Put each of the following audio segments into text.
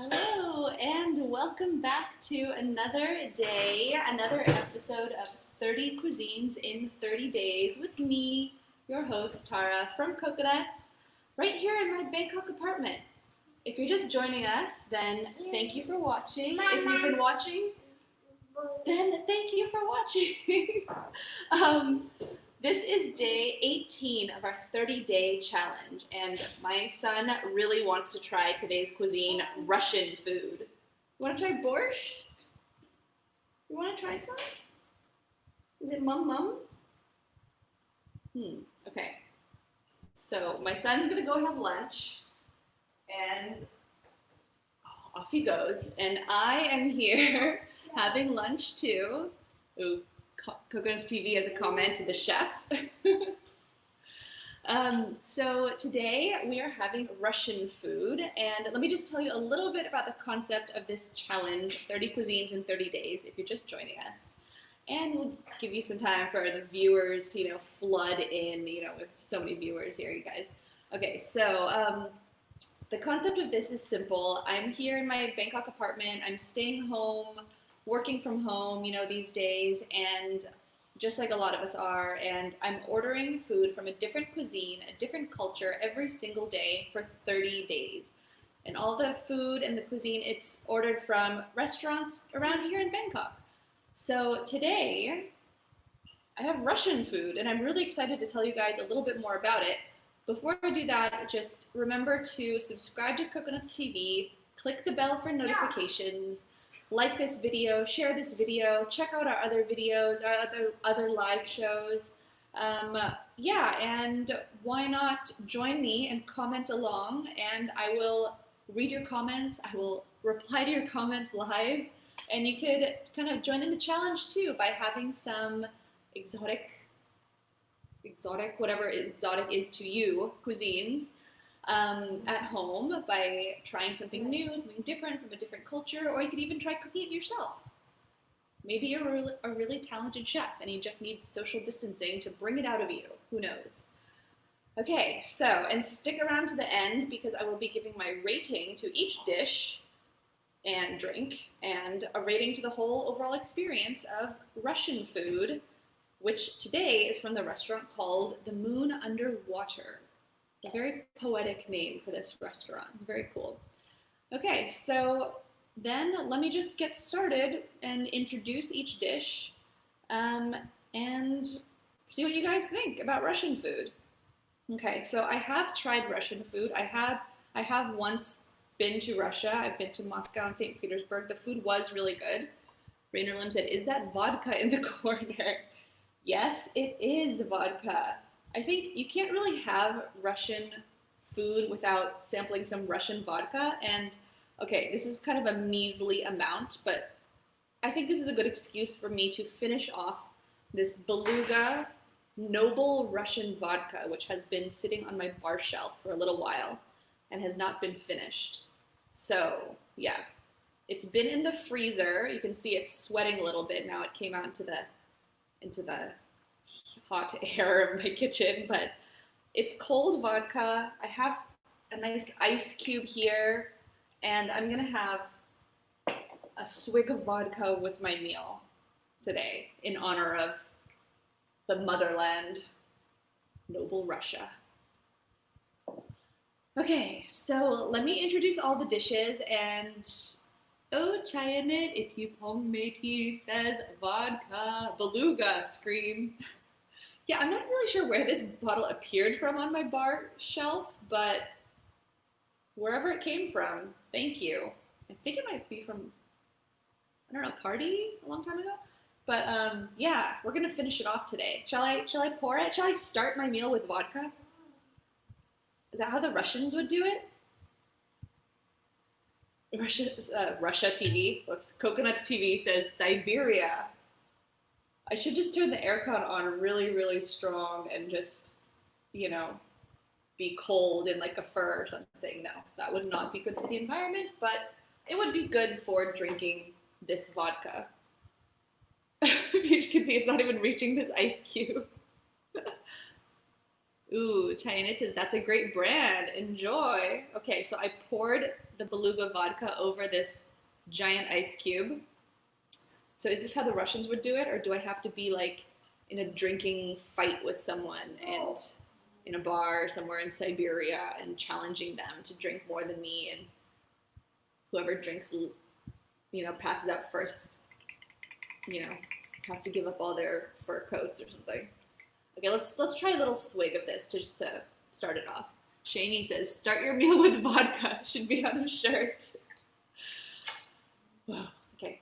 Hello, and welcome back to another day, another episode of 30 Cuisines in 30 Days with me, your host, Tara, from Coconuts, right here in my Bangkok apartment. If you're just joining us, then thank you for watching. If you've been watching, then thank you for watching. This is day 18 of our 30-day challenge, and my son really wants to try today's cuisine, Russian food. You want to try borscht? You want to try some? Is it mum? Okay. So my son's going to go have lunch, and off he goes. And I am here having lunch too. Ooh. Coconuts TV has a comment to the chef. So today we are having Russian food, and let me just tell you a little bit about the concept of this challenge, 30 Cuisines in 30 Days, if you're just joining us. And we'll give you some time for the viewers to, flood in, with so many viewers here, you guys. Okay, so the concept of this is simple. I'm here in my Bangkok apartment. I'm staying home, working from home, these days, and just like a lot of us are, and I'm ordering food from a different cuisine, a different culture every single day for 30 days. And all the food and the cuisine, it's ordered from restaurants around here in Bangkok. So today, I have Russian food, and I'm really excited to tell you guys a little bit more about it. Before I do that, just remember to subscribe to Coconuts TV, click the bell for notifications, like this video, share this video, check out our other videos, our other live shows. And why not join me and comment along, and I will read your comments, I will reply to your comments live, and you could kind of join in the challenge too by having some exotic, whatever exotic is to you, cuisines, at home by trying something new, something different from a different culture, or you could even try cooking it yourself. Maybe you're a really talented chef and you just need social distancing to bring it out of you. Who knows? Okay, so, and stick around to the end because I will be giving my rating to each dish and drink, and a rating to the whole overall experience of Russian food, which today is from the restaurant called The Moon Underwater. A very poetic name for this restaurant. Very cool. Okay, so then let me just get started and introduce each dish and see what you guys think about Russian food. Okay, so I have tried Russian food. I have once been to Russia. I've been to Moscow and St. Petersburg. The food was really good. Rainer Lim said, "Is that vodka in the corner?" Yes, it is vodka. I think you can't really have Russian food without sampling some Russian vodka. And okay, this is kind of a measly amount, but I think this is a good excuse for me to finish off this Beluga Noble Russian vodka, which has been sitting on my bar shelf for a little while and has not been finished. So yeah, it's been in the freezer. You can see it's sweating a little bit now. It came out into the hot air of my kitchen, but it's cold vodka. I have a nice ice cube here, and I'm gonna have a swig of vodka with my meal today in honor of the motherland, noble Russia. Okay, so let me introduce all the dishes, and oh, Chayanit, itipong matey says vodka, beluga, scream. Yeah, I'm not really sure where this bottle appeared from on my bar shelf, but wherever it came from, thank you. I think it might be from, I don't know, a party a long time ago. But yeah, we're gonna finish it off today. Shall I pour it? Shall I start my meal with vodka? Is that how the Russians would do it? Russia TV, whoops, Coconuts TV says Siberia. I should just turn the aircon on really, really strong and just, be cold in like a fur or something. No, that would not be good for the environment, but it would be good for drinking this vodka. You can see it's not even reaching this ice cube. Ooh, Cheyenne says, that's a great brand. Enjoy. Okay, so I poured the beluga vodka over this giant ice cube. So is this how the Russians would do it, or do I have to be like in a drinking fight with someone and in a bar somewhere in Siberia and challenging them to drink more than me, and whoever drinks, passes out first, has to give up all their fur coats or something. Okay, let's try a little swig of this just to start it off. Shani says, start your meal with vodka. Should be on a shirt. Wow, okay.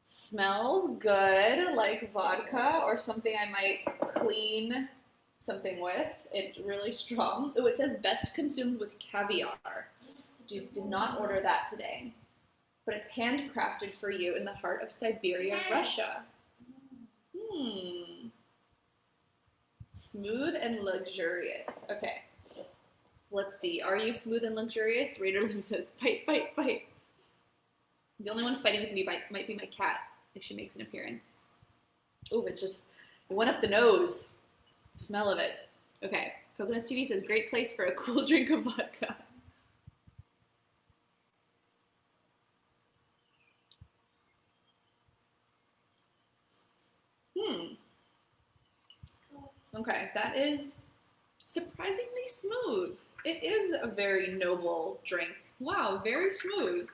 Smells good, like vodka or something I might clean something with. It's really strong. Oh, it says best consumed with caviar. Did not order that today. But it's handcrafted for you in the heart of Siberia, Russia. Smooth and luxurious. Okay. Let's see. Are you smooth and luxurious? Raider Lim says, fight, fight, fight. The only one fighting with me might be my cat, if she makes an appearance. Oh, it went up the nose. Smell of it. Okay. Coconut CD says, great place for a cool drink of vodka. Okay, that is surprisingly smooth. It is a very noble drink. Wow, very smooth.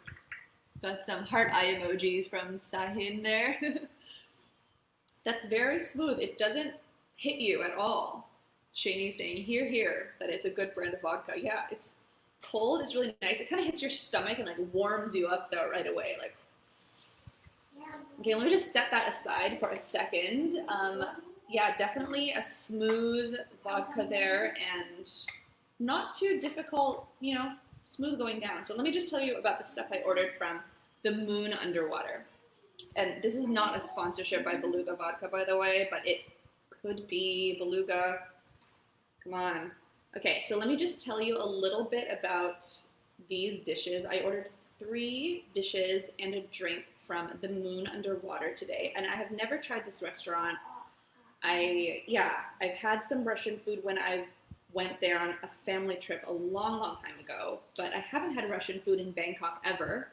Got some heart eye emojis from Sahin there. That's very smooth. It doesn't hit you at all. Shani's saying, here, that it's a good brand of vodka. Yeah, it's cold. It's really nice. It kind of hits your stomach and like warms you up though right away. Like, okay, let me just set that aside for a second. Yeah, definitely a smooth vodka there and not too difficult, smooth going down. So let me just tell you about the stuff I ordered from the Moon Underwater. And this is not a sponsorship by Beluga Vodka, by the way, but it could be Beluga. Come on. Okay, so let me just tell you a little bit about these dishes. I ordered 3 dishes and a drink from the Moon Underwater today, and I have never tried this restaurant. I've had some Russian food when I went there on a family trip a long, long time ago, but I haven't had Russian food in Bangkok ever.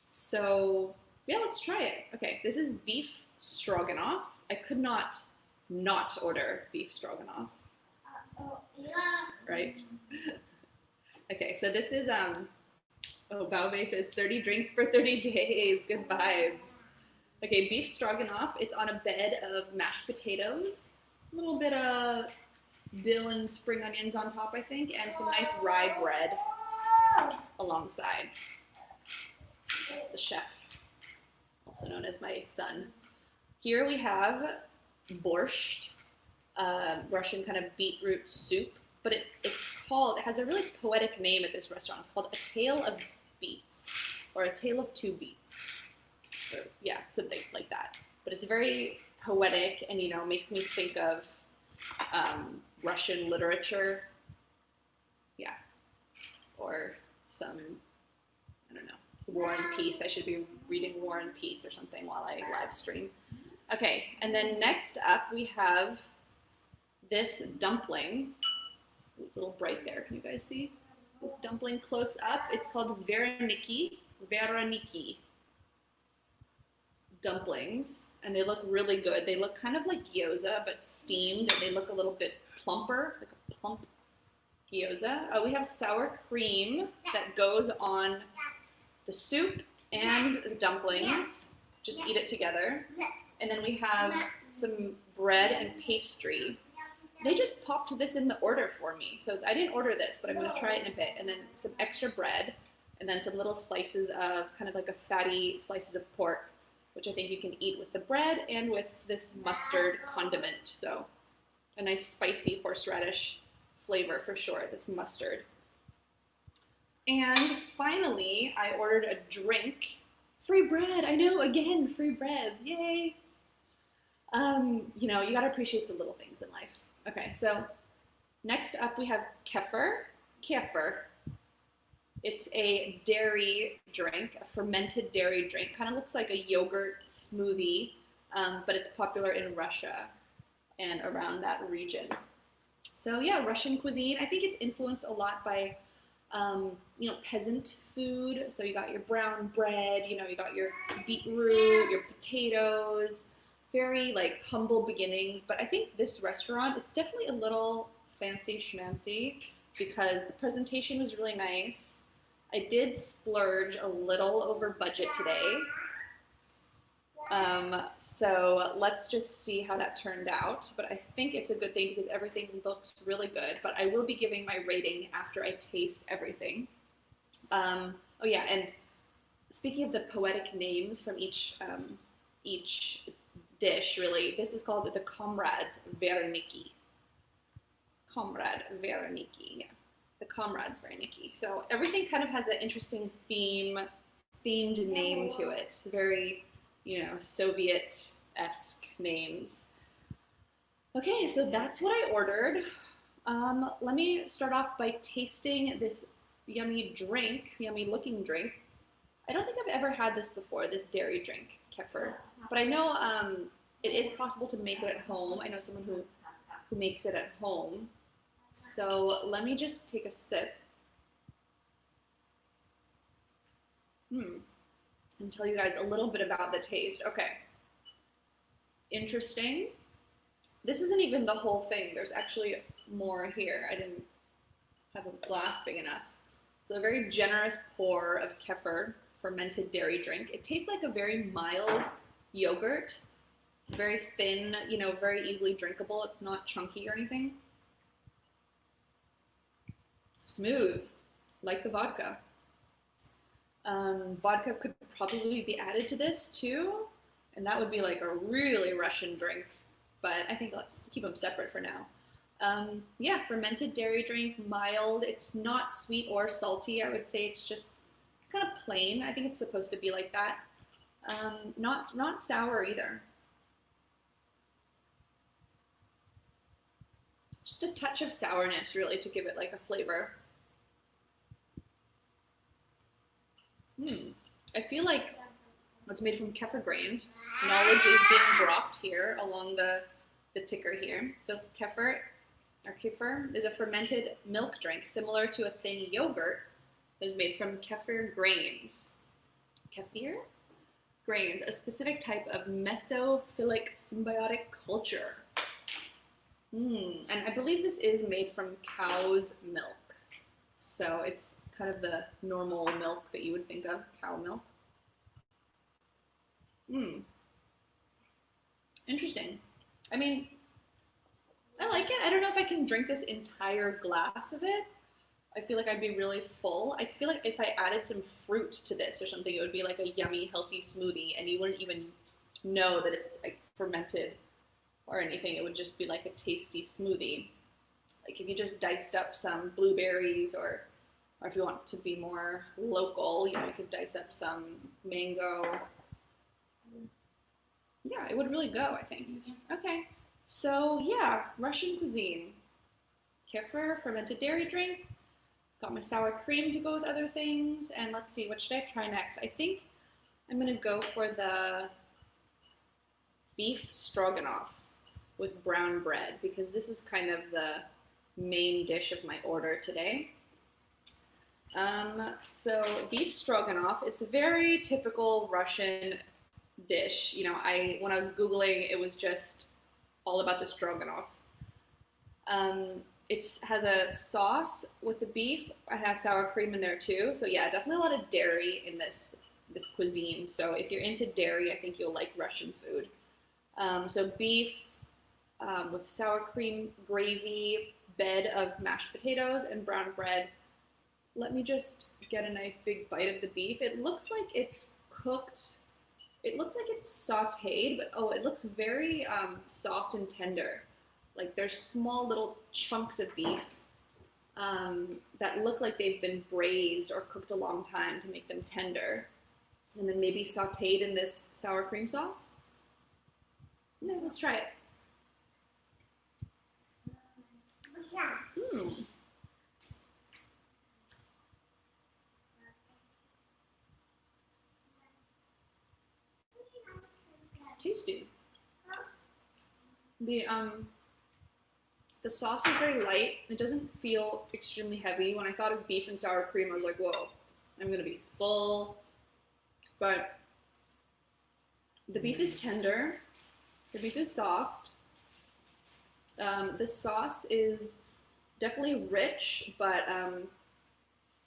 So yeah, let's try it. Okay, this is beef stroganoff. I could not order beef stroganoff. Right? Okay, so this is, Baobei says 30 drinks for 30 days. Good vibes. Okay, beef stroganoff. It's on a bed of mashed potatoes, a little bit of dill and spring onions on top, I think, and some nice rye bread alongside. The chef, also known as my son. Here we have borscht, Russian kind of beetroot soup, but it has a really poetic name at this restaurant. It's called A Tale of Beets, or A Tale of Two Beets. Or, yeah, something like that. But it's very poetic and, makes me think of Russian literature. Yeah. Or some, I don't know, War and Peace. I should be reading War and Peace or something while I live stream. Okay, and then next up we have this dumpling. It's a little bright there. Can you guys see this dumpling close up? It's called Vereniki dumplings, and they look really good. They look kind of like gyoza, but steamed, and they look a little bit plumper, like a plump gyoza. We have sour cream that goes on the soup and the dumplings. Just eat it together. And then we have some bread and pastry. They just popped this in the order for me. So I didn't order this, but I'm going to try it in a bit. And then some extra bread, and then some little slices of kind of like a fatty slices of pork, which I think you can eat with the bread and with this mustard condiment. So a nice spicy horseradish flavor for sure, this mustard. And finally, I ordered a drink. Free bread, I know, again, free bread, yay. You gotta appreciate the little things in life. Okay, so next up we have Kefir. It's a dairy drink, a fermented dairy drink. Kind of looks like a yogurt smoothie, but it's popular in Russia and around that region. So yeah, Russian cuisine. I think it's influenced a lot by, peasant food. So you got your brown bread, you got your beetroot, your potatoes, very like humble beginnings. But I think this restaurant, it's definitely a little fancy schmancy because the presentation was really nice. I did splurge a little over budget today. So let's just see how that turned out. But I think it's a good thing because everything looks really good. But I will be giving my rating after I taste everything. Oh yeah, and speaking of the poetic names from each dish, really, this is called the Comrade's Vereniki. Comrade Vereniki, yeah, the Comrade's Vereniki. So everything kind of has an interesting themed name to it. Very, Soviet-esque names. Okay, so that's what I ordered. Let me start off by tasting this yummy looking drink. I don't think I've ever had this before, this dairy drink, Kefir. But I know it is possible to make it at home. I know someone who makes it at home. So let me just take a sip. And tell you guys a little bit about the taste. Okay. Interesting. This isn't even the whole thing. There's actually more here. I didn't have a glass big enough. So a very generous pour of kefir, fermented dairy drink. It tastes like a very mild yogurt. Very thin, very easily drinkable. It's not chunky or anything. Smooth, like the vodka. Vodka could probably be added to this too, and that would be like a really Russian drink, but I think let's keep them separate for now. Yeah, fermented dairy drink, mild. It's not sweet or salty. I would say it's just kind of plain. I think it's supposed to be like that. Not sour either. Just a touch of sourness, really, to give it like a flavor. I feel like it's made from kefir grains. Knowledge is being dropped here along the ticker here. So kefir is a fermented milk drink similar to a thin yogurt that is made from kefir grains. Kefir? Grains, a specific type of mesophilic symbiotic culture. And I believe this is made from cow's milk. So it's kind of the normal milk that you would think of, cow milk. Interesting. I mean, I like it. I don't know if I can drink this entire glass of it. I feel like I'd be really full. I feel like if I added some fruit to this or something, it would be like a yummy, healthy smoothie, and you wouldn't even know that it's like fermented or anything. It would just be like a tasty smoothie. Like if you just diced up some blueberries, or if you want to be more local, you could dice up some mango. Yeah, it would really go, I think. Okay, so yeah, Russian cuisine. Kefir, fermented dairy drink. Got my sour cream to go with other things. And let's see, what should I try next? I think I'm gonna go for the beef stroganoff with brown bread, because this is kind of the main dish of my order today. So beef stroganoff, it's a very typical Russian dish. When I was Googling, it was just all about the stroganoff. It has a sauce with the beef. It has sour cream in there too. So yeah, definitely a lot of dairy in this cuisine. So if you're into dairy, I think you'll like Russian food. So beef with sour cream, gravy, bed of mashed potatoes, and brown bread. Let me just get a nice big bite of the beef. It looks like it's cooked. It looks like it's sauteed, but it looks very soft and tender. Like there's small little chunks of beef that look like they've been braised or cooked a long time to make them tender. And then maybe sauteed in this sour cream sauce. Yeah, let's try it. Tasty. The The sauce is very light. It doesn't feel extremely heavy. When I thought of beef and sour cream, I was like, whoa, I'm gonna be full. But the beef is tender. The beef is soft. The sauce is definitely rich, but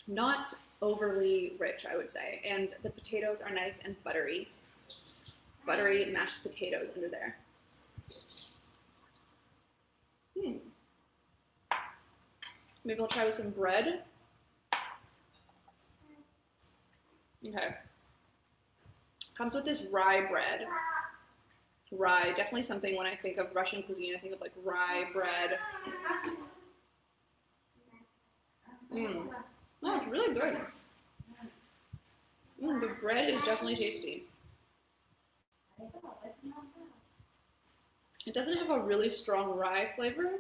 not overly rich, I would say. And the potatoes are nice and buttery. Buttery mashed potatoes under there. Maybe I'll try with some bread. Okay. Comes with this rye bread. Rye, definitely something when I think of Russian cuisine, I think of like rye bread. Oh, it's really good. The bread is definitely tasty. It doesn't have a really strong rye flavor,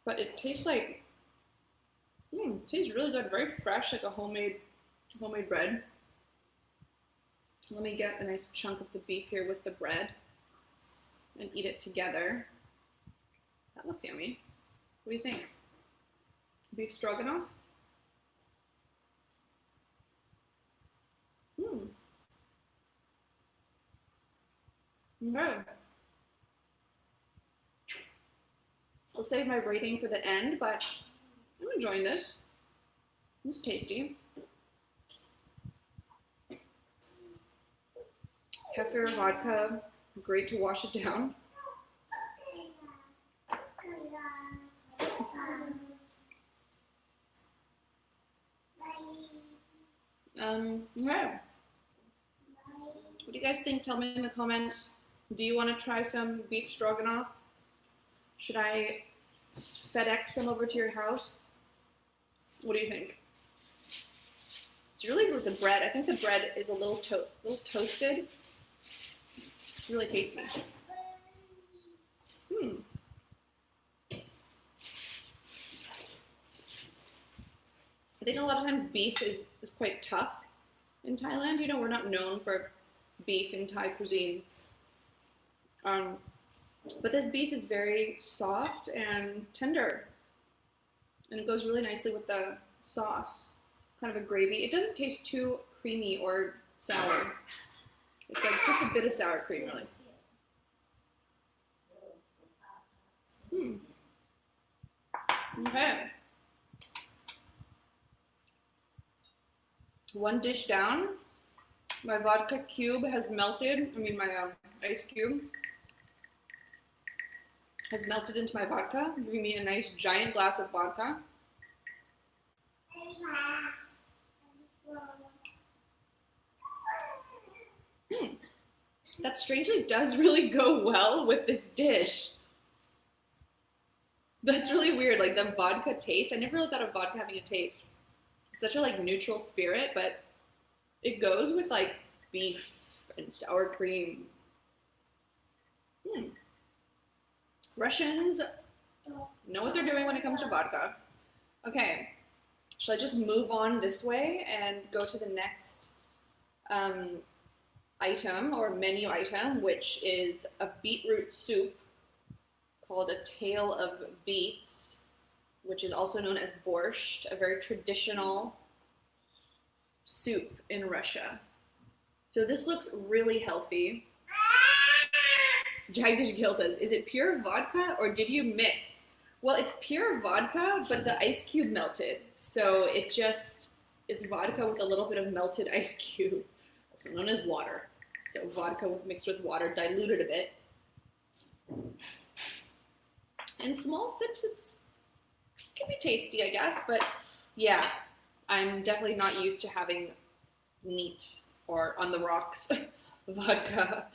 but it tastes like, it tastes really good, very fresh, like a homemade bread. Let me get a nice chunk of the beef here with the bread and eat it together. That looks yummy. What do you think? Beef stroganoff? Okay. I'll save my rating for the end, but I'm enjoying this. It's tasty. Kefir, vodka, great to wash it down. Yeah. What do you guys think? Tell me in the comments. Do you want to try some beef stroganoff? Should I FedEx some over to your house? What do you think? It's really good with the bread. I think the bread is a little toasted. It's really tasty. I think a lot of times beef is quite tough in Thailand. You know, we're not known for beef in Thai cuisine. But this beef is very soft and tender. And it goes really nicely with the sauce. Kind of a gravy. It doesn't taste too creamy or sour. It's like just a bit of sour cream, really. Okay. One dish down. My vodka cube has melted. I mean, my ice cube has melted into my vodka, giving me a nice giant glass of vodka. That strangely does really go well with this dish. That's really weird, like the vodka taste. I never really thought of vodka having a taste. It's such a like neutral spirit, but it goes with like beef and sour cream. Russians know what they're doing when it comes to vodka. Okay, shall I just move on this way and go to the next item or menu item, which is a beetroot soup called A Tale of Beets, which is also known as Borscht, a very traditional soup in Russia. So this looks really healthy. Jagdish Gill says, is it pure vodka or did you mix? Well, it's pure vodka, but the ice cube melted. So it just is vodka with a little bit of melted ice cube, also known as water. So vodka mixed with water, diluted a bit. In small sips, it can be tasty, I guess, but yeah, I'm definitely not used to having neat or on the rocks vodka.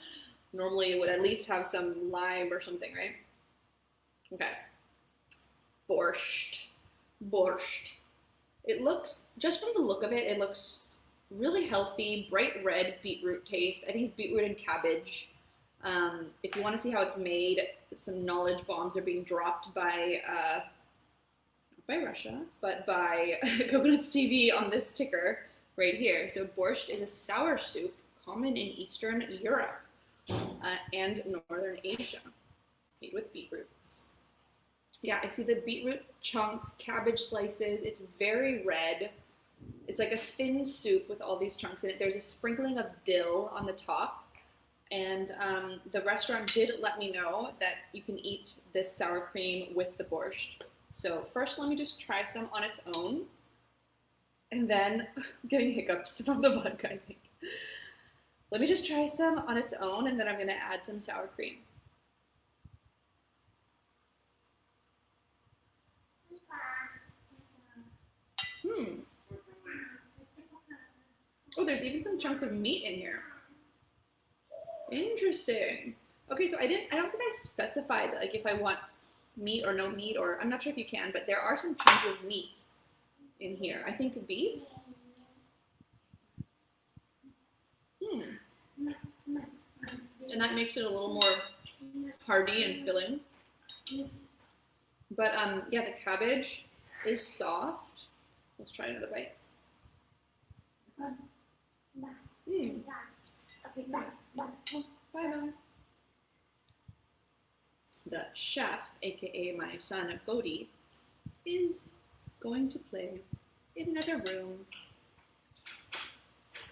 Normally it would at least have some lime or something, right? Okay. Borscht. Borscht. It looks, just from the look of it, it looks really healthy, bright red beetroot taste. I think it's beetroot and cabbage. If you want to see how it's made, some knowledge bombs are being dropped by, not by Russia, but by Coconuts TV on this ticker right here. So borscht is a sour soup common in Eastern Europe and Northern Asia, made with beetroots. Yeah, I see the beetroot chunks, cabbage slices. It's very red. It's like a thin soup with all these chunks in it. There's a sprinkling of dill on the top. And the restaurant did let me know that you can eat this sour cream with the borscht. So first, let me just try some on its own. And then, I'm getting hiccups from the vodka, I think. Let me just try some on its own, and then I'm gonna add some sour cream. Oh, there's even some chunks of meat in here. Interesting. Okay, so I don't think I specified like if I want meat or no meat, or I'm not sure if you can, but there are some chunks of meat in here. I think beef. And that makes it a little more hearty and filling. But yeah, the cabbage is soft. Let's try another bite. Bye-bye. The chef, aka my son Bodhi, is going to play in another room.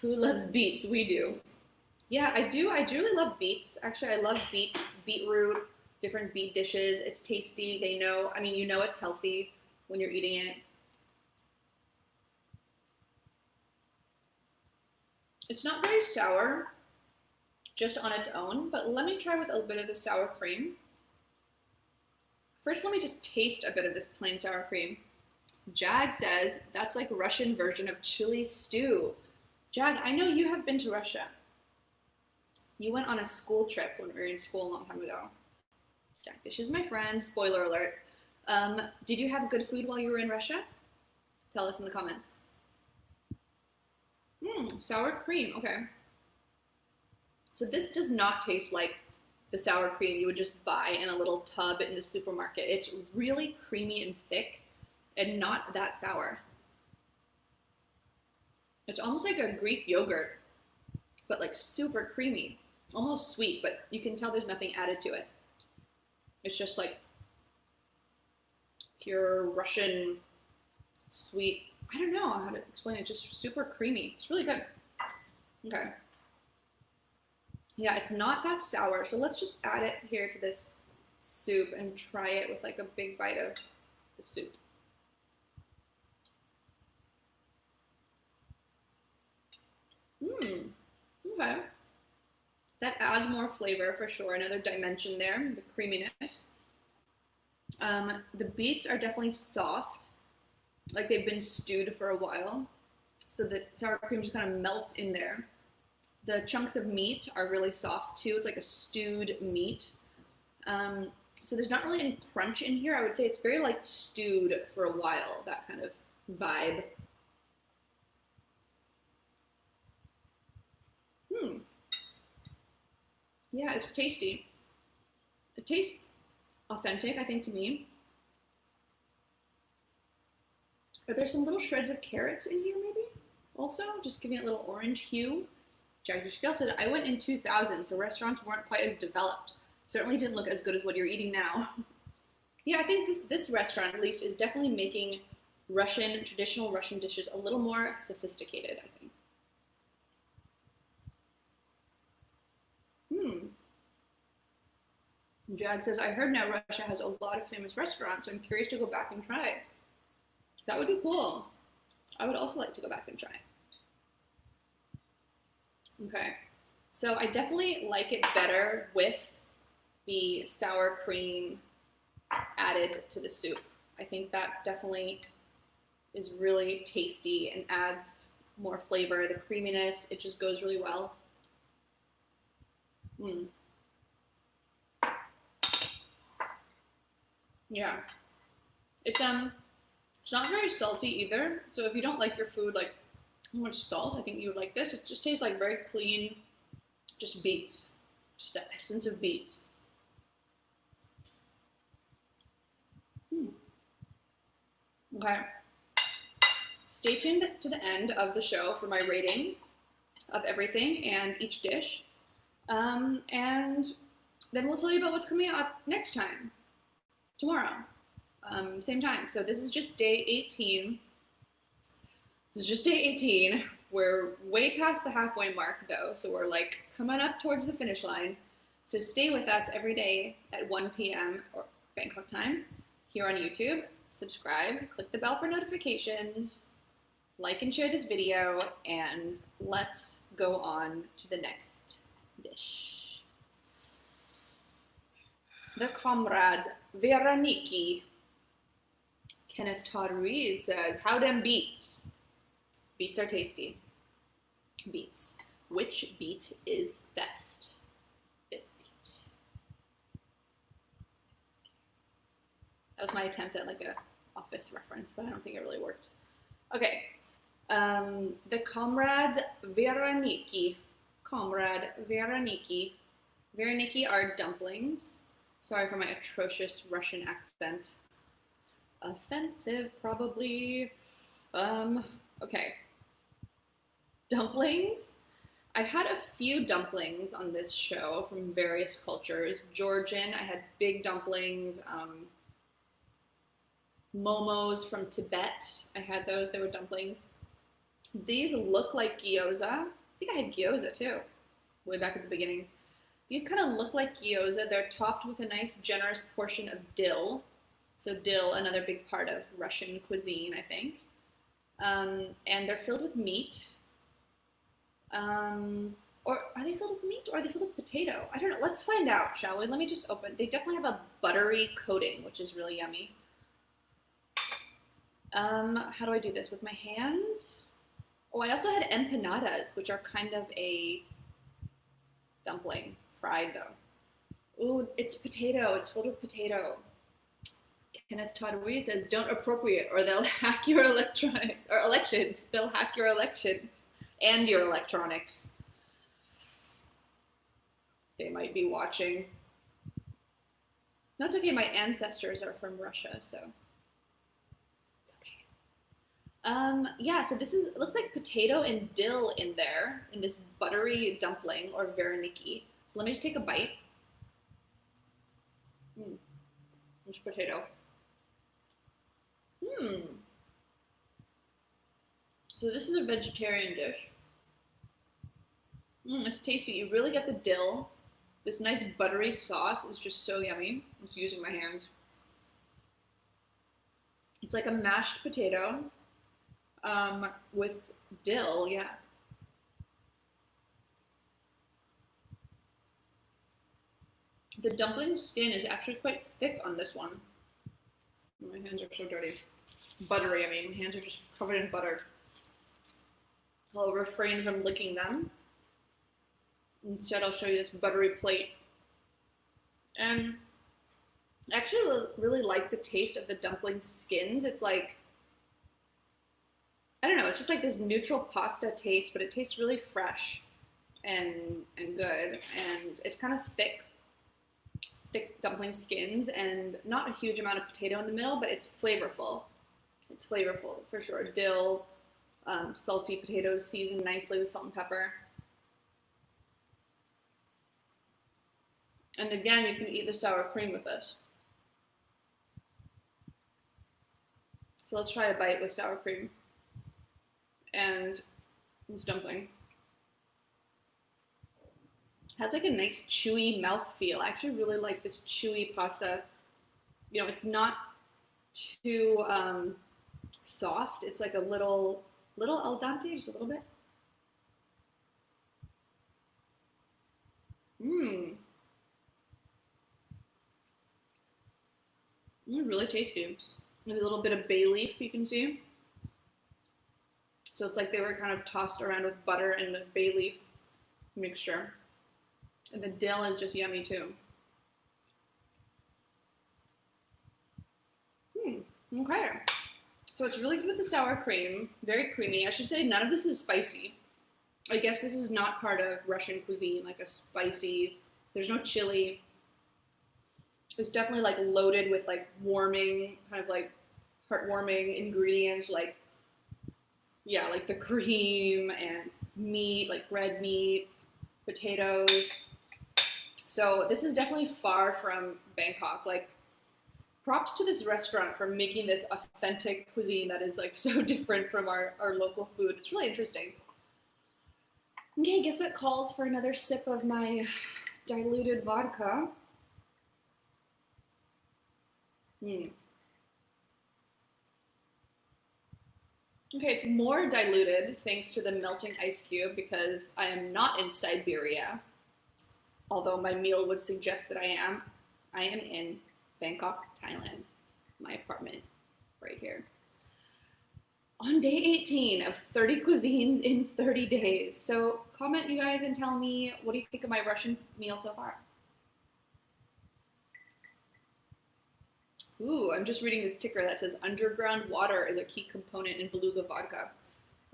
Who loves beets? We do. Yeah, I do. I really love beets. Actually, I love beets, beetroot, different beet dishes. It's tasty. They know, I mean, you know it's healthy when you're eating it. It's not very sour, just on its own, but let me try with a bit of the sour cream. First, let me just taste a bit of this plain sour cream. Jag says, that's like a Russian version of chili stew. Jag, I know you have been to Russia. You went on a school trip when we were in school a long time ago. Jagdish is my friend, spoiler alert. Did you have good food while you were in Russia? Tell us in the comments. Sour cream, okay. So this does not taste like the sour cream you would just buy in a little tub in the supermarket. It's really creamy and thick and not that sour. It's almost like a Greek yogurt, but like super creamy, almost sweet, but you can tell there's nothing added to it. It's just like pure Russian sweet. I don't know how to explain it. It's just super creamy. It's really good. Okay. Yeah, it's not that sour. So let's just add it here to this soup and try it with like a big bite of the soup. Okay. That adds more flavor for sure. Another dimension there, the creaminess. The beets are definitely soft, like they've been stewed for a while. So the sour cream just kind of melts in there. The chunks of meat are really soft too. It's like a stewed meat. So there's not really any crunch in here. I would say it's very like stewed for a while, that kind of vibe. Yeah, it's tasty. It tastes authentic, I think, to me. Are there some little shreds of carrots in here, maybe? Also, just giving it a little orange hue. Jagdish said, I went in 2000, so restaurants weren't quite as developed. Certainly didn't look as good as what you're eating now. Yeah, I think this restaurant, at least, is definitely making traditional Russian dishes a little more sophisticated, I think. Jag says, I heard now Russia has a lot of famous restaurants, so I'm curious to go back and try. That would be cool. I would also like to go back and try. Okay, so I definitely like it better with the sour cream added to the soup. I think that definitely is really tasty and adds more flavor. The creaminess, it just goes really well. Yeah, it's not very salty either. So if you don't like your food like too much salt, I think you would like this. It just tastes like very clean, just beets, just the essence of beets. Okay. Stay tuned to the end of the show for my rating of everything and each dish. And then we'll tell you about what's coming up next time, tomorrow. same time. So this is just day 18. This is just day 18. We're way past the halfway mark though, so we're like coming up towards the finish line. So stay with us every day at 1 p.m. or Bangkok time here on YouTube. Subscribe, click the bell for notifications, like and share this video, and let's go on to the next dish. The Comrade's Vereniki. Kenneth Todd Ruiz says, how them beets? Beets are tasty. Beets. Which beet is best? This beet. That was my attempt at like a office reference, but I don't think it really worked. Okay. The Comrade's Vereniki. Comrade Vereniki. Vereniki are dumplings. Sorry for my atrocious Russian accent. Offensive, probably. Okay. Dumplings. I've had a few dumplings on this show from various cultures. Georgian, I had big dumplings. Momos from Tibet, I had those. They were dumplings. These look like gyoza. I think I had gyoza too, way back at the beginning. These kind of look like gyoza. They're topped with a nice, generous portion of dill. So dill, another big part of Russian cuisine, I think. And they're filled with meat. Or are they filled with meat or are they filled with potato? I don't know. Let's find out, shall we? Let me just open. They definitely have a buttery coating, which is really yummy. How do I do this? With my hands? Oh, I also had empanadas, which are kind of a dumpling. Fried, though. Ooh, it's potato. It's filled with potato. Kenneth Todd Ruiz says, don't appropriate or they'll hack your elections. They'll hack your elections and your electronics. They might be watching. No, it's okay. My ancestors are from Russia, so it's okay. Yeah, so this is, looks like potato and dill in there in this buttery dumpling or vereniki. So let me just take a bite. There's potato. So this is a vegetarian dish. It's tasty. You really get the dill. This nice buttery sauce is just so yummy. I'm just using my hands. It's like a mashed potato with dill, yeah. The dumpling skin is actually quite thick on this one. My hands are so dirty. Buttery, I mean. My hands are just covered in butter. I'll refrain from licking them. Instead, I'll show you this buttery plate. And I actually really like the taste of the dumpling skins. It's like, I don't know, it's just like this neutral pasta taste, but it tastes really fresh and good. And it's kind of thick dumpling skins and not a huge amount of potato in the middle, but it's flavorful. It's flavorful for sure. Dill, salty potatoes seasoned nicely with salt and pepper. And again, you can eat the sour cream with this. So let's try a bite with sour cream and this dumpling. Has like a nice chewy mouthfeel. I actually really like this chewy pasta. You know, it's not too soft. It's like a little al dente, just a little bit. Really tasty. There's a little bit of bay leaf you can see. So it's like they were kind of tossed around with butter and the bay leaf mixture. And the dill is just yummy too. Okay. So it's really good with the sour cream. Very creamy. I should say none of this is spicy. I guess this is not part of Russian cuisine, like a spicy, there's no chili. It's definitely like loaded with like warming, kind of like heartwarming ingredients, like, yeah, like the cream and meat, like red meat, potatoes. So this is definitely far from Bangkok. Like, props to this restaurant for making this authentic cuisine that is like so different from our local food. It's really interesting. Okay, I guess that calls for another sip of my diluted vodka. Okay, it's more diluted thanks to the melting ice cube because I am not in Siberia, although my meal would suggest that I am. I am in Bangkok, Thailand, my apartment right here. On day 18 of 30 cuisines in 30 days. So comment, you guys, and tell me, what do you think of my Russian meal so far? Ooh, I'm just reading this ticker that says underground water is a key component in beluga vodka.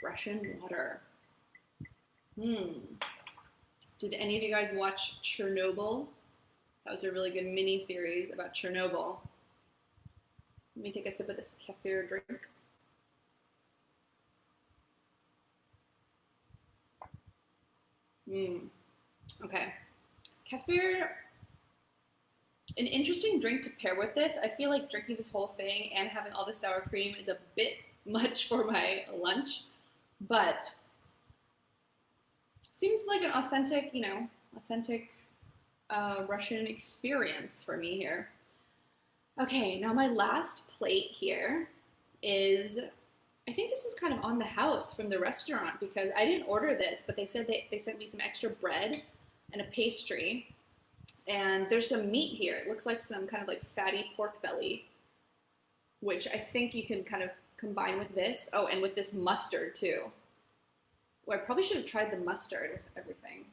Russian water. Did any of you guys watch Chernobyl? That was a really good mini series about Chernobyl. Let me take a sip of this kefir drink. Okay. Kefir, an interesting drink to pair with this. I feel like drinking this whole thing and having all the sour cream is a bit much for my lunch, but seems like an authentic, Russian experience for me here. Okay, now my last plate here is, I think this is kind of on the house from the restaurant because I didn't order this, but they said they sent me some extra bread and a pastry. And there's some meat here. It looks like some kind of like fatty pork belly, which I think you can kind of combine with this. Oh, and with this mustard too. Well, I probably should have tried the mustard with everything.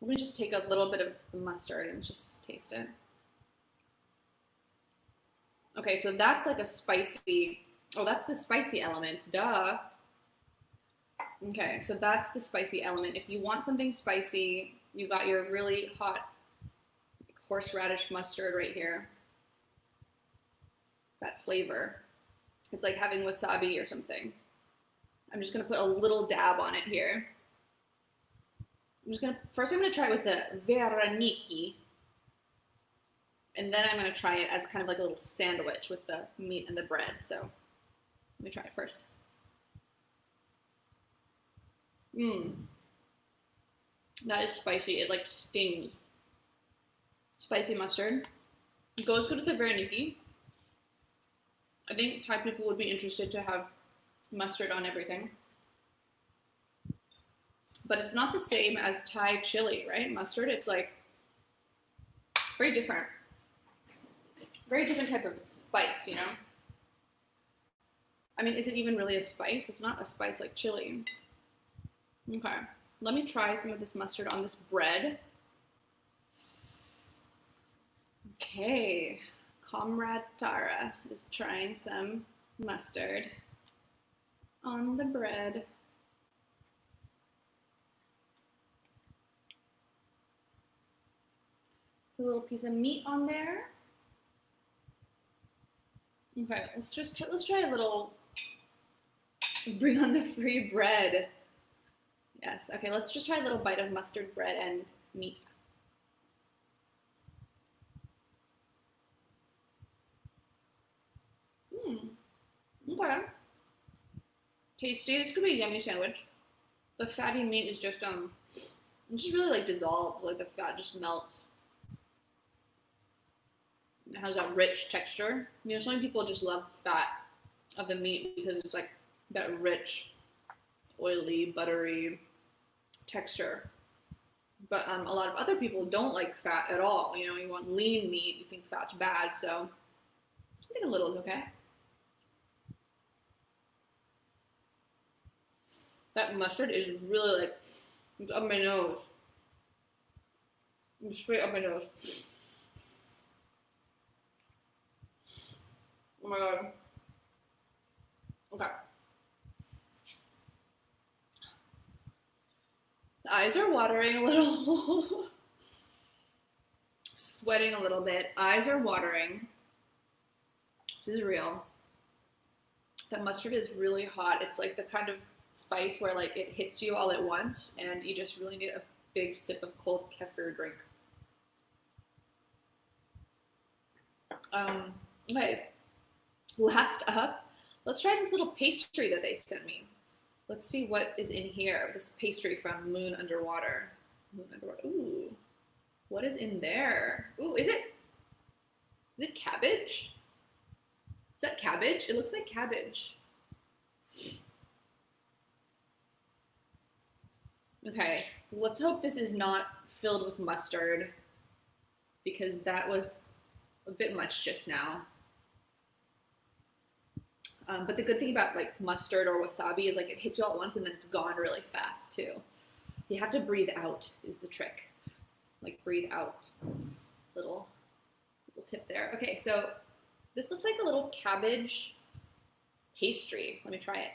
Let me just take a little bit of the mustard and just taste it. Okay, so that's like a spicy, oh, that's the spicy element, duh. Okay, so that's the spicy element. If you want something spicy, you got your really hot horseradish mustard right here. That flavor. It's like having wasabi or something. I'm just gonna put a little dab on it here. First I'm gonna try it with the Vereniki. And then I'm gonna try it as kind of like a little sandwich with the meat and the bread. So let me try it first. That is spicy. It like stings. Spicy mustard. It goes good with the Vereniki. I think Thai people would be interested to have mustard on everything. But it's not the same as Thai chili, right? Mustard, it's like very different. Very different type of spice, you know? I mean, is it even really a spice? It's not a spice like chili. Okay, let me try some of this mustard on this bread. Okay, Comrade Tara is trying some mustard on the bread. Put a little piece of meat on there. Okay, let's try a little. Bring on the free bread. Yes. Okay, let's just try a little bite of mustard bread and meat. Okay. Tasty. This could be a yummy sandwich. The fatty meat is just it just really like dissolves, like the fat just melts. It has that rich texture. You know, some people just love fat of the meat because it's like that rich, oily, buttery texture. But a lot of other people don't like fat at all. You know, you want lean meat, you think fat's bad, so I think a little is okay. That mustard is really like, it's up my nose. It's straight up my nose. Oh my god. Okay. The eyes are watering a little. Sweating a little bit. Eyes are watering. This is real. That mustard is really hot. It's like the kind of spice where like it hits you all at once and you just really need a big sip of cold kefir drink. Okay, last up, let's try this little pastry that they sent me. Let's see what is in here. This pastry from Moon Underwater. Moon Underwater. Ooh, what is in there? Ooh, is it cabbage? Is that cabbage? It looks like cabbage. Okay, let's hope this is not filled with mustard, because that was a bit much just now. But the good thing about like mustard or wasabi is like it hits you all at once and then it's gone really fast too. You have to breathe out is the trick. Like breathe out. Little tip there. Okay, so this looks like a little cabbage pastry. Let me try it.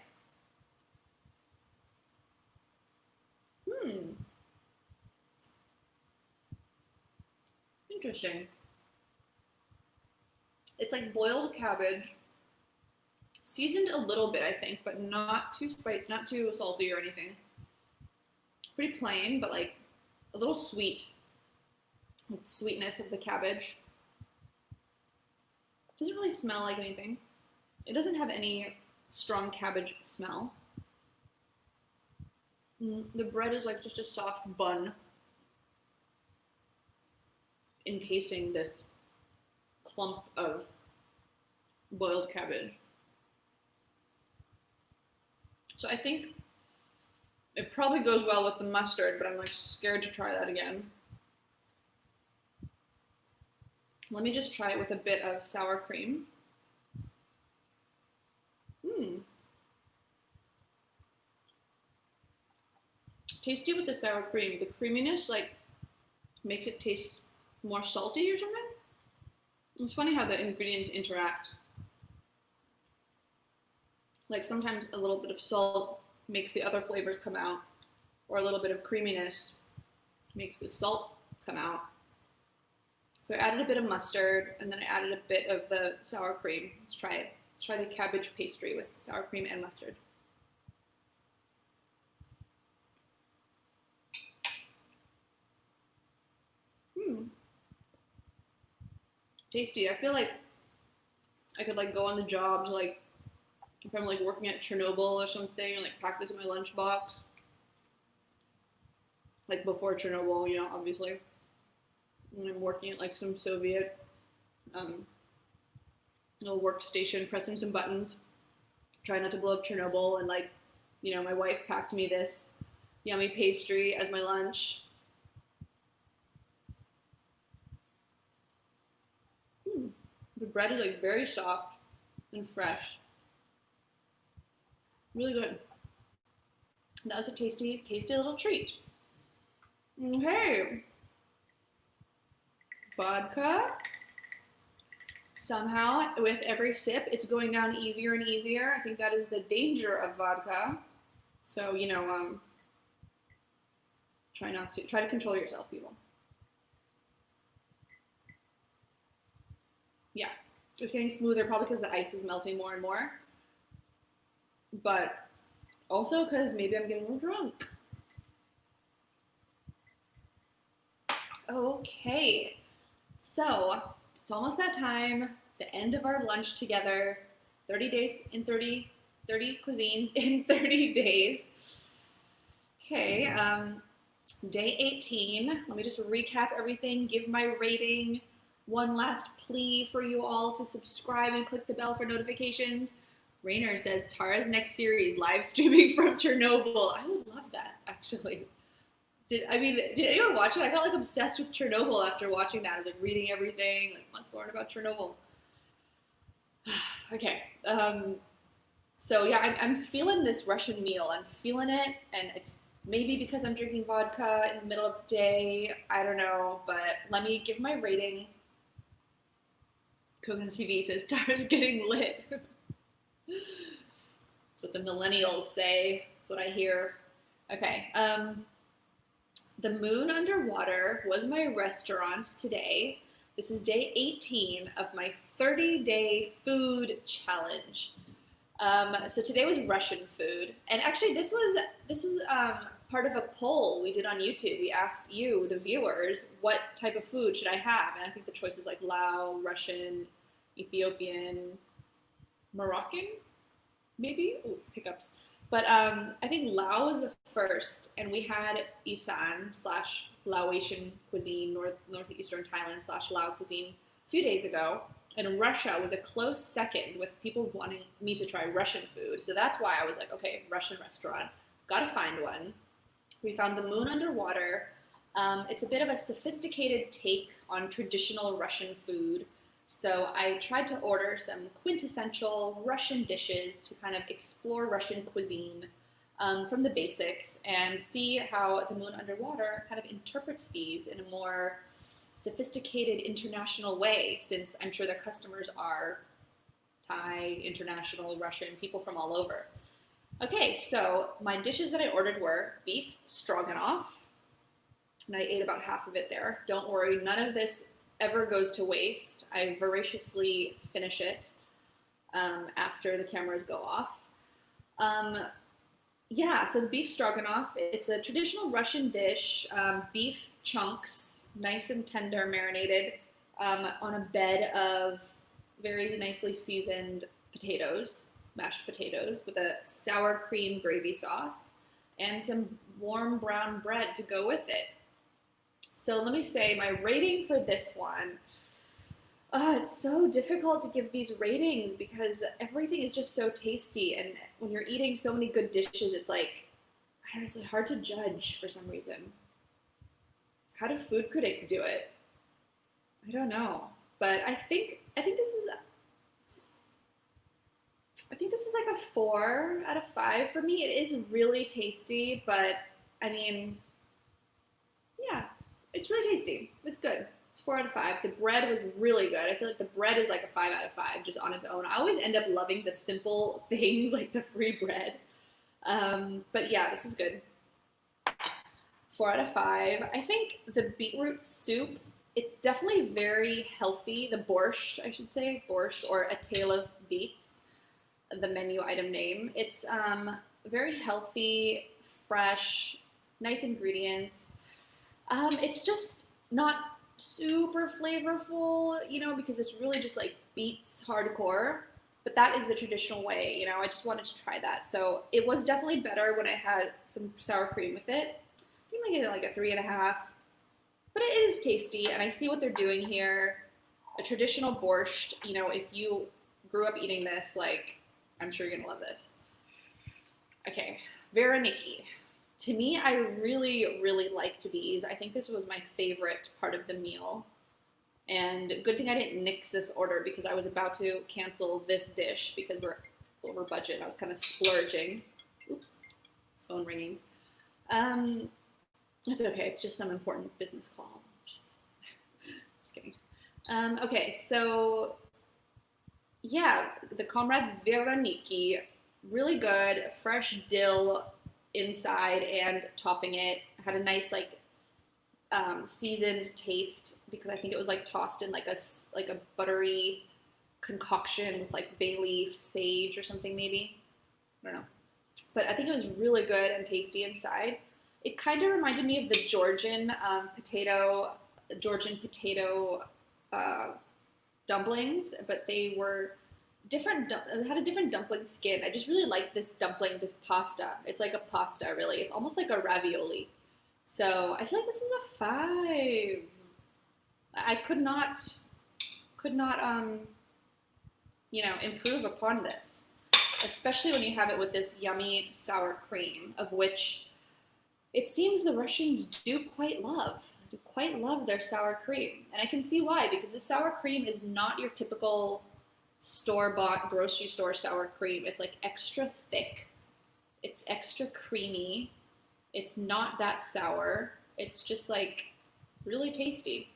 Interesting. It's like boiled cabbage, seasoned a little bit, I think, but not too spicy, not too salty or anything. Pretty plain, but like a little sweet. Like sweetness of the cabbage. Doesn't really smell like anything. It doesn't have any strong cabbage smell. The bread is like just a soft bun encasing this clump of boiled cabbage. So I think it probably goes well with the mustard, but I'm like scared to try that again. Let me just try it with a bit of sour cream. Tasty with the sour cream. The creaminess like makes it taste more salty or something. It's funny how the ingredients interact. Like sometimes a little bit of salt makes the other flavors come out, or a little bit of creaminess makes the salt come out. So I added a bit of mustard, and then I added a bit of the sour cream. Let's try it. Let's try the cabbage pastry with sour cream and mustard. Tasty. I feel like I could like go on the job to like, if I'm like working at Chernobyl or something, and like pack this in my lunchbox. Like before Chernobyl, you know, obviously. And I'm working at like some Soviet little workstation, pressing some buttons, trying not to blow up Chernobyl, and like, you know, my wife packed me this yummy pastry as my lunch. The bread is like very soft and fresh. Really good. That was a tasty, tasty little treat. Okay. Vodka. Somehow, with every sip, it's going down easier and easier. I think that is the danger of vodka. So, you know, try to control yourself, people. Yeah, it's getting smoother, probably because the ice is melting more and more. But also because maybe I'm getting a little drunk. Okay, so it's almost that time, the end of our lunch together. 30 days in 30 cuisines in 30 days. Okay, day 18. Let me just recap everything, give my rating. One last plea for you all to subscribe and click the bell for notifications. Rainer says Tara's next series live streaming from Chernobyl. I would love that, actually. Did anyone watch it? I got like obsessed with Chernobyl after watching that. I was like reading everything, like must learn about Chernobyl. Okay, so yeah, I'm feeling this Russian meal. I'm feeling it, and it's maybe because I'm drinking vodka in the middle of the day. I don't know, but let me give my rating. Kogan TV says Tara's getting lit. That's what the millennials say. That's what I hear. Okay. The Moon Underwater was my restaurant today. This is day 18 of my 30-day food challenge. So today was Russian food, and actually this was part of a poll we did on YouTube. We asked you, the viewers, what type of food should I have, and I think the choices like Lao, Russian, Ethiopian, Moroccan, maybe? Ooh, hiccups. But I think Lao was the first, and we had Isan slash Laotian cuisine, northeastern Thailand slash Lao cuisine a few days ago. And Russia was a close second with people wanting me to try Russian food. So that's why I was like, okay, Russian restaurant, gotta find one. We found the Moon Underwater. It's a bit of a sophisticated take on traditional Russian food. So I tried to order some quintessential Russian dishes to kind of explore Russian cuisine from the basics and see how the Moon Underwater kind of interprets these in a more sophisticated international way, since I'm sure their customers are Thai, international, Russian, people from all over. Okay, so my dishes that I ordered were beef stroganoff, and I ate about half of it there. Don't worry, none of this ever goes to waste. I voraciously finish it after the cameras go off. Yeah, so the beef stroganoff, it's a traditional Russian dish, beef chunks, nice and tender, marinated on a bed of very nicely seasoned potatoes, mashed potatoes, with a sour cream gravy sauce and some warm brown bread to go with it. So let me say my rating for this one. It's so difficult to give these ratings because everything is just so tasty, and when you're eating so many good dishes, it's like, I don't know, it's hard to judge for some reason. How do food critics do it? I don't know, but I think this is like a 4 out of 5 for me. It is really tasty, but I mean, yeah, it's really tasty. It's good. It's 4 out of 5. The bread was really good. I feel like the bread is like a 5 out of 5 just on its own. I always end up loving the simple things like the free bread. But yeah, this is good. 4 out of 5. I think the beetroot soup, it's definitely very healthy. The borscht, I should say, borscht, or A Tale of Beets, the menu item name. It's very healthy, fresh, nice ingredients. It's just not super flavorful, you know, because it's really just like beets hardcore, but that is the traditional way, you know. I just wanted to try that. So it was definitely better when I had some sour cream with it. I think I get it like a 3.5, but it is tasty, and I see what they're doing here. A traditional borscht, you know, if you grew up eating this, like, I'm sure you're gonna love this. Okay, Vereniki. To me, I really, really liked these. I think this was my favorite part of the meal. And good thing I didn't nix this order because I was about to cancel this dish because we're over budget. I was kind of splurging. Oops, phone ringing. It's okay. It's just some important business call. Just kidding. Okay, so yeah, the Comrade's Vereniki, really good, fresh dill inside and topping it. Had a nice like seasoned taste because I think it was like tossed in like a buttery concoction with like bay leaf, sage or something maybe. I don't know. But I think it was really good and tasty inside. It kind of reminded me of the Georgian potato dumplings, but they were different. It had a different dumpling skin. I just really like this dumpling, this pasta. It's like a pasta, really. It's almost like a ravioli. So I feel like this is a 5. I could not, you know, improve upon this, especially when you have it with this yummy sour cream, of which it seems the Russians do quite love their sour cream. And I can see why, because the sour cream is not your typical store-bought grocery store sour cream. It's like extra thick. It's extra creamy. It's not that sour. It's just like really tasty.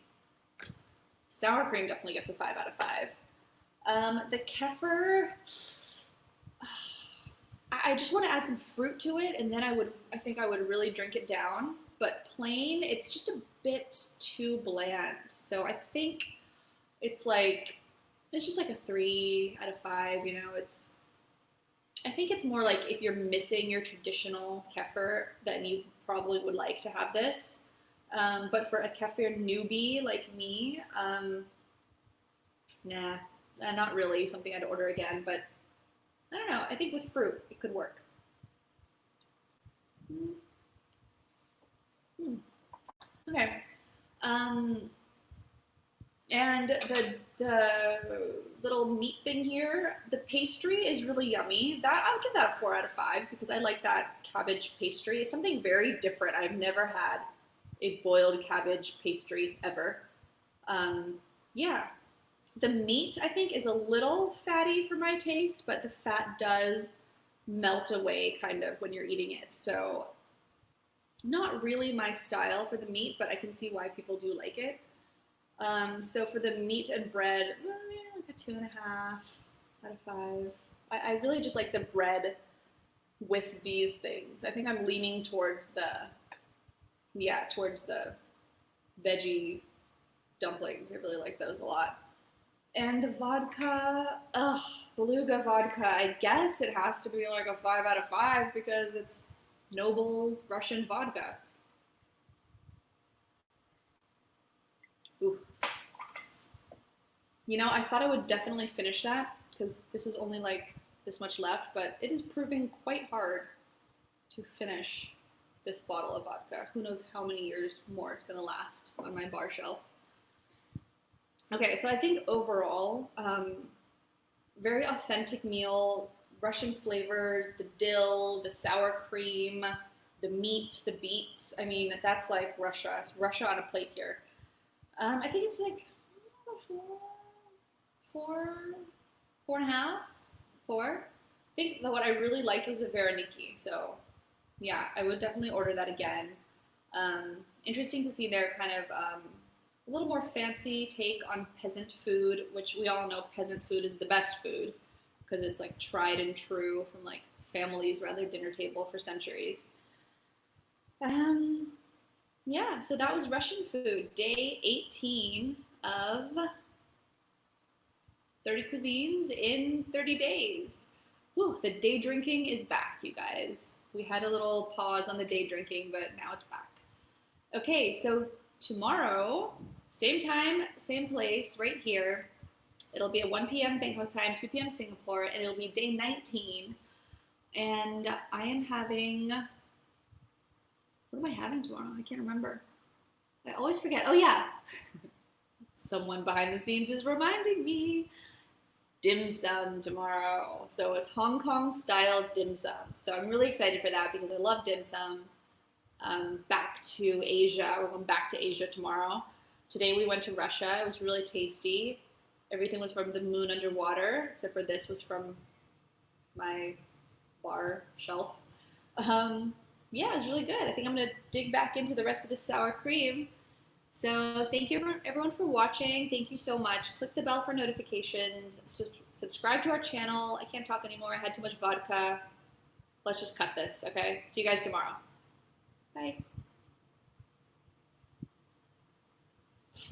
Sour cream definitely gets a 5 out of 5. The kefir, I just want to add some fruit to it, and then I think I would really drink it down. But plain, it's just a bit too bland. So I think it's just like a 3 out of 5. You know, I think it's more like if you're missing your traditional kefir, then you probably would like to have this. But for a kefir newbie like me, nah, Not really something I'd order again, but I don't know. I think with fruit, it could work. Okay. And the little meat thing here, the pastry is really yummy. That I'll give that a 4 out of 5 because I like that cabbage pastry. It's something very different. I've never had a boiled cabbage pastry ever. Yeah. The meat, I think, is a little fatty for my taste, but the fat does melt away kind of when you're eating it. So not really my style for the meat, but I can see why people do like it. So for the meat and bread, like a 2.5 out of 5. I really just like the bread with these things. I think I'm leaning towards the veggie dumplings. I really like those a lot. And the vodka, beluga vodka, I guess it has to be like a 5 out of 5 because it's noble Russian vodka. Ooh. You know, I thought I would definitely finish that because this is only like this much left, but it is proving quite hard to finish this bottle of vodka. Who knows how many years more it's gonna last on my bar shelf. Okay, so I think overall, very authentic meal, Russian flavors, the dill, the sour cream, the meat, the beets. I mean, that's like Russia. It's Russia on a plate here. I think it's like 4.5. I think that what I really liked was the Vereniki. So yeah, I would definitely order that again. Interesting to see their kind of a little more fancy take on peasant food, which we all know peasant food is the best food because it's like tried and true from like families around their dinner table for centuries. Yeah, so that was Russian food, day 18 of 30 cuisines in 30 days. Whew, the day drinking is back, you guys. We had a little pause on the day drinking, but now it's back. Okay, so tomorrow, same time, same place, right here. It'll be at 1 p.m. Bangkok time, 2 p.m. Singapore, and it'll be day 19. And I am having, what am I having tomorrow? I can't remember. I always forget. Oh yeah, someone behind the scenes is reminding me. Dim sum tomorrow. So it's Hong Kong style dim sum. So I'm really excited for that because I love dim sum. Back to Asia. We're going back to Asia tomorrow. Today we went to Russia. It was really tasty. Everything was from the moon underwater, except for this was from my bar shelf. Yeah, it was really good. I think I'm going to dig back into the rest of the sour cream. So thank you everyone for watching. Thank you so much. Click the bell for notifications. Subscribe to our channel. I can't talk anymore. I had too much vodka. Let's just cut this, okay? See you guys tomorrow. Bye.